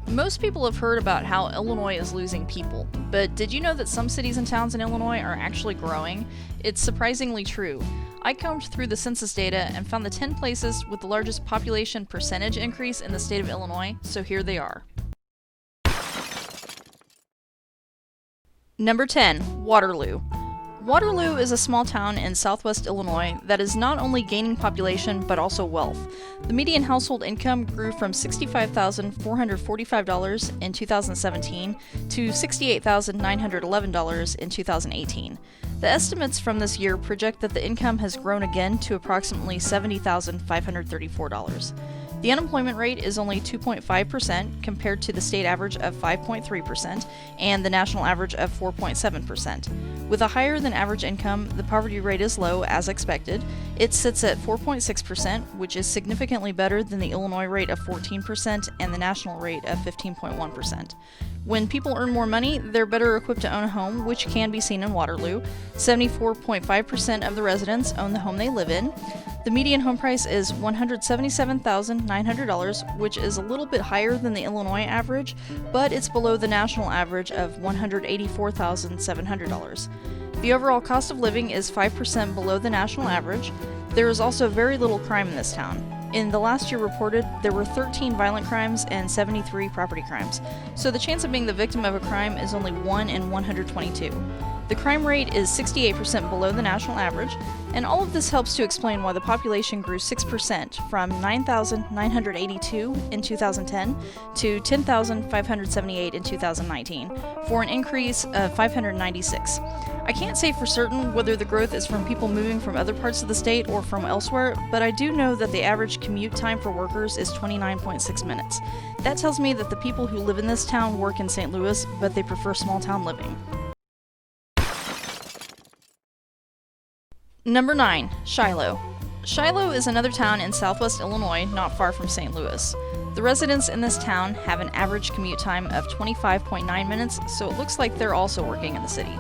Most people have heard about how Illinois is losing people, but did you know that some cities and towns in Illinois are actually growing? It's surprisingly true. I combed through the census data and found the 10 places with the largest population percentage increase in the state of Illinois, so here they are. Number 10. Waterloo. Waterloo is a small town in southwest Illinois that is not only gaining population but also wealth. The median household income grew from $65,445 in 2017 to $68,911 in 2018. The estimates from this year project that the income has grown again to approximately $70,534. The unemployment rate is only 2.5% compared to the state average of 5.3% and the national average of 4.7%. With a higher than average income, the poverty rate is low as expected. It sits at 4.6%, which is significantly better than the Illinois rate of 14% and the national rate of 15.1%. When people earn more money, they're better equipped to own a home, which can be seen in Waterloo. 74.5% of the residents own the home they live in. The median home price is $177,900, which is a little bit higher than the Illinois average, but it's below the national average of $184,700. The overall cost of living is 5% below the national average. There is also very little crime in this town. In the last year reported, there were 13 violent crimes and 73 property crimes, so the chance of being the victim of a crime is only 1 in 122. The crime rate is 68% below the national average, and all of this helps to explain why the population grew 6% from 9,982 in 2010 to 10,578 in 2019, for an increase of 596. I can't say for certain whether the growth is from people moving from other parts of the state or from elsewhere, but I do know that the average commute time for workers is 29.6 minutes. That tells me that the people who live in this town work in St. Louis, but they prefer small town living. Number 9. Shiloh. Shiloh is another town in southwest Illinois, not far from St. Louis. The residents in this town have an average commute time of 25.9 minutes, so it looks like they're also working in the city.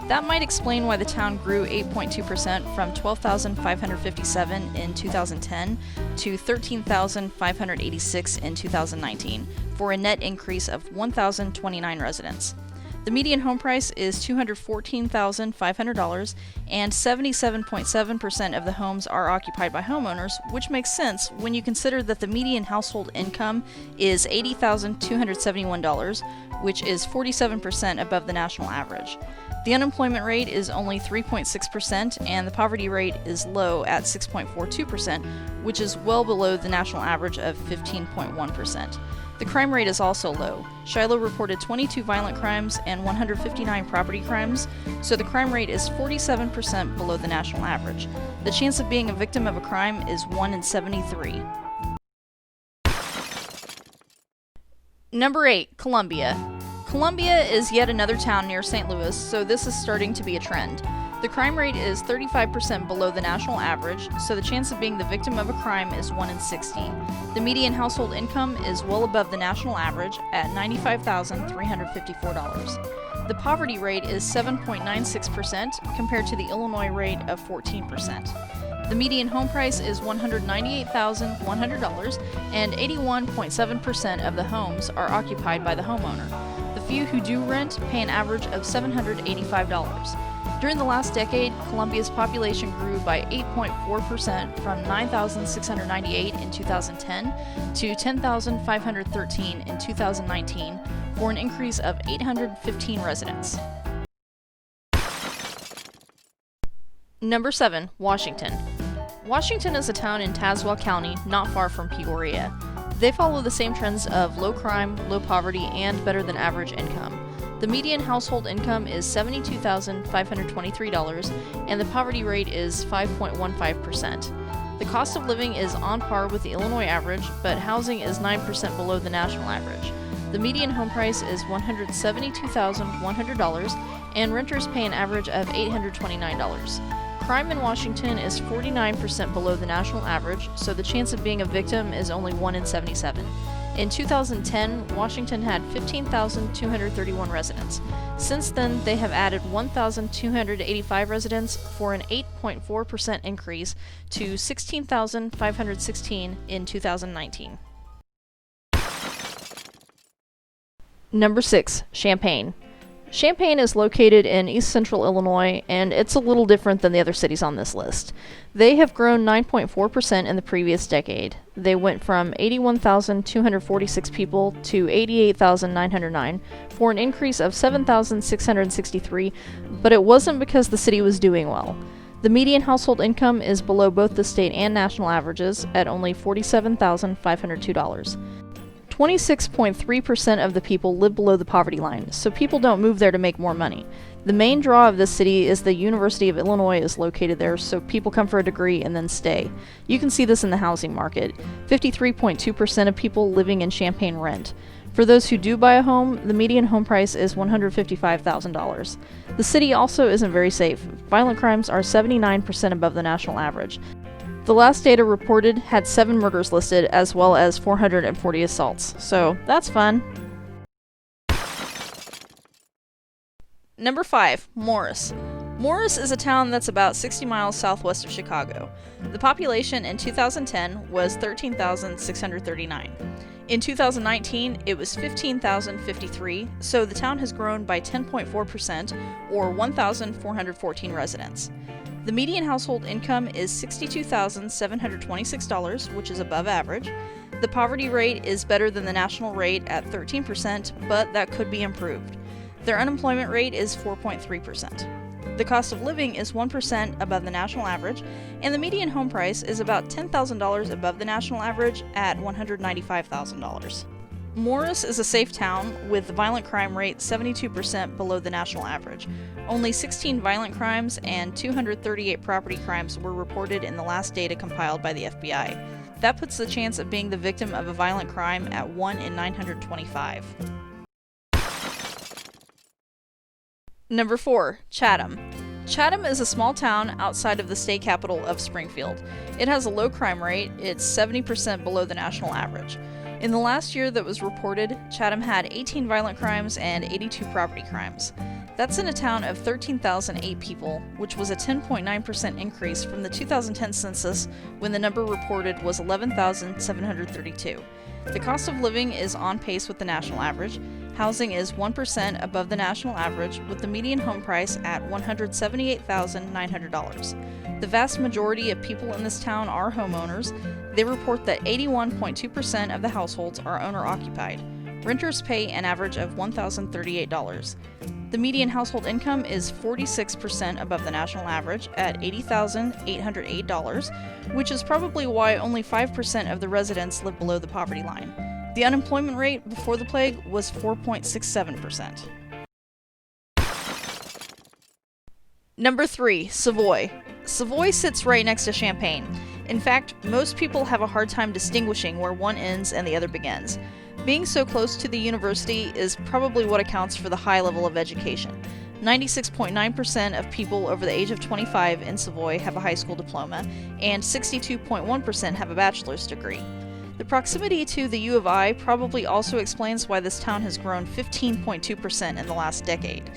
That might explain why the town grew 8.2% from 12,557 in 2010 to 13,586 in 2019, for a net increase of 1,029 residents. The median home price is $214,500, and 77.7% of the homes are occupied by homeowners, which makes sense when you consider that the median household income is $80,271, which is 47% above the national average. The unemployment rate is only 3.6%, and the poverty rate is low at 6.42%, which is well below the national average of 15.1%. The crime rate is also low. Shiloh reported 22 violent crimes and 159 property crimes, so the crime rate is 47% below the national average. The chance of being a victim of a crime is 1 in 73. Number 8. Columbia. Columbia is yet another town near St. Louis, so this is starting to be a trend. The crime rate is 35% below the national average, so the chance of being the victim of a crime is 1 in 60. The median household income is well above the national average at $95,354. The poverty rate is 7.96% compared to the Illinois rate of 14%. The median home price is $198,100, and 81.7% of the homes are occupied by the homeowner. The few who do rent pay an average of $785. During the last decade, Columbia's population grew by 8.4% from 9,698 in 2010 to 10,513 in 2019, for an increase of 815 residents. Number 7. Washington. Washington is a town in Tazewell County, not far from Peoria. They follow the same trends of low crime, low poverty, and better than average income. The median household income is $72,523, and the poverty rate is 5.15%. The cost of living is on par with the Illinois average, but housing is 9% below the national average. The median home price is $172,100, and renters pay an average of $829. Crime in Washington is 49% below the national average, so the chance of being a victim is only 1 in 77. In 2010, Washington had 15,231 residents. Since then, they have added 1,285 residents for an 8.4% increase to 16,516 in 2019. Number 6, Champaign. Champaign is located in east central Illinois, and it's a little different than the other cities on this list. They have grown 9.4% in the previous decade. They went from 81,246 people to 88,909 for an increase of 7,663, but it wasn't because the city was doing well. The median household income is below both the state and national averages at only $47,502. 26.3% of the people live below the poverty line, so people don't move there to make more money. The main draw of this city is the University of Illinois is located there, so people come for a degree and then stay. You can see this in the housing market. 53.2% of people living in Champaign rent. For those who do buy a home, the median home price is $155,000. The city also isn't very safe. Violent crimes are 79% above the national average. The last data reported had 7 murders listed, as well as 440 assaults, so that's fun. Number 5, Morris. Morris is a town that's about 60 miles southwest of Chicago. The population in 2010 was 13,639. In 2019, it was 15,053, so the town has grown by 10.4%, or 1,414 residents. The median household income is $62,726, which is above average. The poverty rate is better than the national rate at 13%, but that could be improved. Their unemployment rate is 4.3%. The cost of living is 1% above the national average, and the median home price is about $10,000 above the national average at $195,000. Morris is a safe town with the violent crime rate 72% below the national average. Only 16 violent crimes and 238 property crimes were reported in the last data compiled by the FBI. That puts the chance of being the victim of a violent crime at 1 in 925. Number 4, Chatham. Chatham is a small town outside of the state capital of Springfield. It has a low crime rate, it's 70% below the national average. In the last year that was reported, Chatham had 18 violent crimes and 82 property crimes. That's in a town of 13,008 people, which was a 10.9% increase from the 2010 census when the number reported was 11,732. The cost of living is on pace with the national average. Housing is 1% above the national average, with the median home price at $178,900. The vast majority of people in this town are homeowners. They report that 81.2% of the households are owner-occupied. Renters pay an average of $1,038. The median household income is 46% above the national average at $80,808, which is probably why only 5% of the residents live below the poverty line. The unemployment rate before the plague was 4.67%. Number 3, Savoy. Savoy sits right next to Champaign. In fact, most people have a hard time distinguishing where one ends and the other begins. Being so close to the university is probably what accounts for the high level of education. 96.9% of people over the age of 25 in Savoy have a high school diploma, and 62.1% have a bachelor's degree. The proximity to the U of I probably also explains why this town has grown 15.2% in the last decade.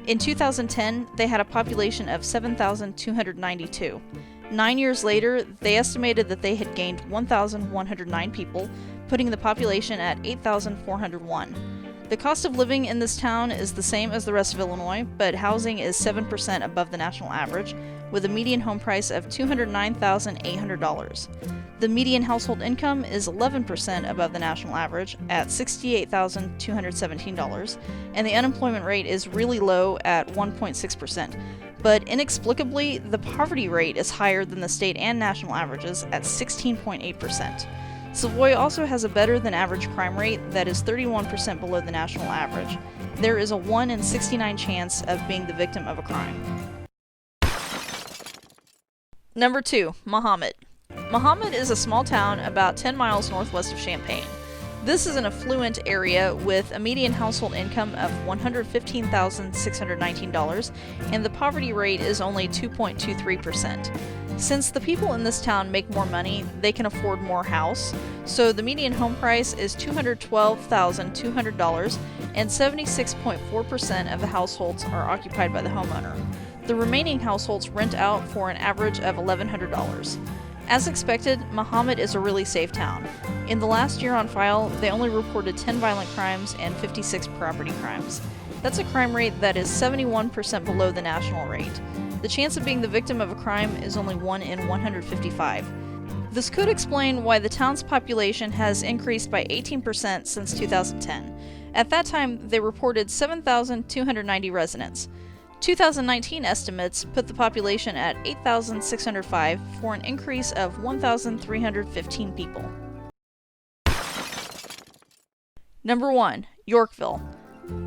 In 2010, they had a population of 7,292. 9 years later, they estimated that they had gained 1,109 people, putting the population at 8,401. The cost of living in this town is the same as the rest of Illinois, but housing is 7% above the national average, with a median home price of $209,800. The median household income is 11% above the national average at $68,217, and the unemployment rate is really low at 1.6%. But inexplicably, the poverty rate is higher than the state and national averages at 16.8%. Savoy also has a better than average crime rate that is 31% below the national average. There is a 1 in 69 chance of being the victim of a crime. Number 2, Mahomet. Mahomet is a small town about 10 miles northwest of Champaign. This is an affluent area with a median household income of $115,619, and the poverty rate is only 2.23%. Since the people in this town make more money, they can afford more house, so the median home price is $212,200, and 76.4% of the households are occupied by the homeowner. The remaining households rent out for an average of $1,100. As expected, Muhammad is a really safe town. In the last year on file, they only reported 10 violent crimes and 56 property crimes. That's a crime rate that is 71% below the national rate. The chance of being the victim of a crime is only 1 in 155. This could explain why the town's population has increased by 18% since 2010. At that time, they reported 7,290 residents. 2019 estimates put the population at 8,605 for an increase of 1,315 people. Number 1. Yorkville.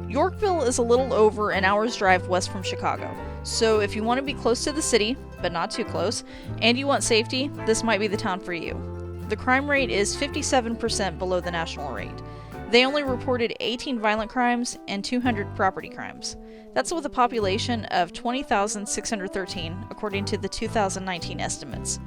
Yorkville is a little over an hour's drive west from Chicago, so if you want to be close to the city, but not too close, and you want safety, this might be the town for you. The crime rate is 57% below the national rate. They only reported 18 violent crimes and 200 property crimes. That's with a population of 20,613, according to the 2019 estimates.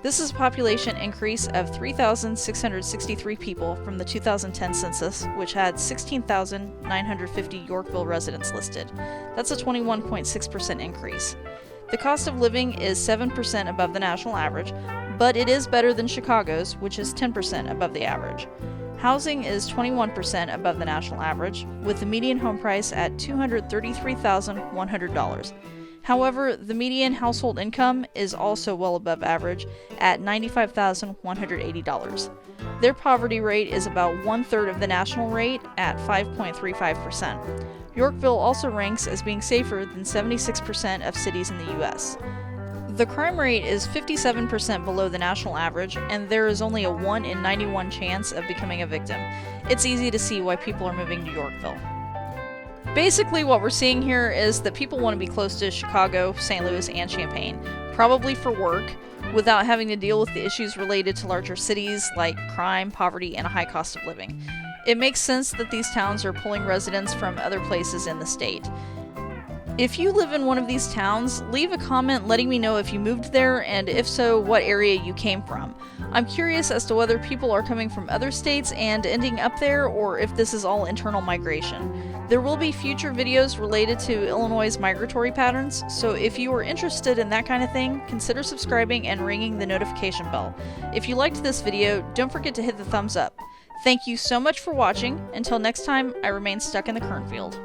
This is a population increase of 3,663 people from the 2010 census, which had 16,950 Yorkville residents listed. That's a 21.6% increase. The cost of living is 7% above the national average, but it is better than Chicago's, which is 10% above the average. Housing is 21% above the national average, with the median home price at $233,100. However, the median household income is also well above average at $95,180. Their poverty rate is about 1/3 of the national rate at 5.35%. Yorkville also ranks as being safer than 76% of cities in the U.S. The crime rate is 57% below the national average, and there is only a 1 in 91 chance of becoming a victim. It's easy to see why people are moving to Yorkville. Basically, what we're seeing here is that people want to be close to Chicago, St. Louis, and Champaign, probably for work, without having to deal with the issues related to larger cities like crime, poverty, and a high cost of living. It makes sense that these towns are pulling residents from other places in the state. If you live in one of these towns, leave a comment letting me know if you moved there, and if so, what area you came from. I'm curious as to whether people are coming from other states and ending up there, or if this is all internal migration. There will be future videos related to Illinois' migratory patterns, so if you are interested in that kind of thing, consider subscribing and ringing the notification bell. If you liked this video, don't forget to hit the thumbs up. Thank you so much for watching. Until next time, I remain stuck in the cornfield.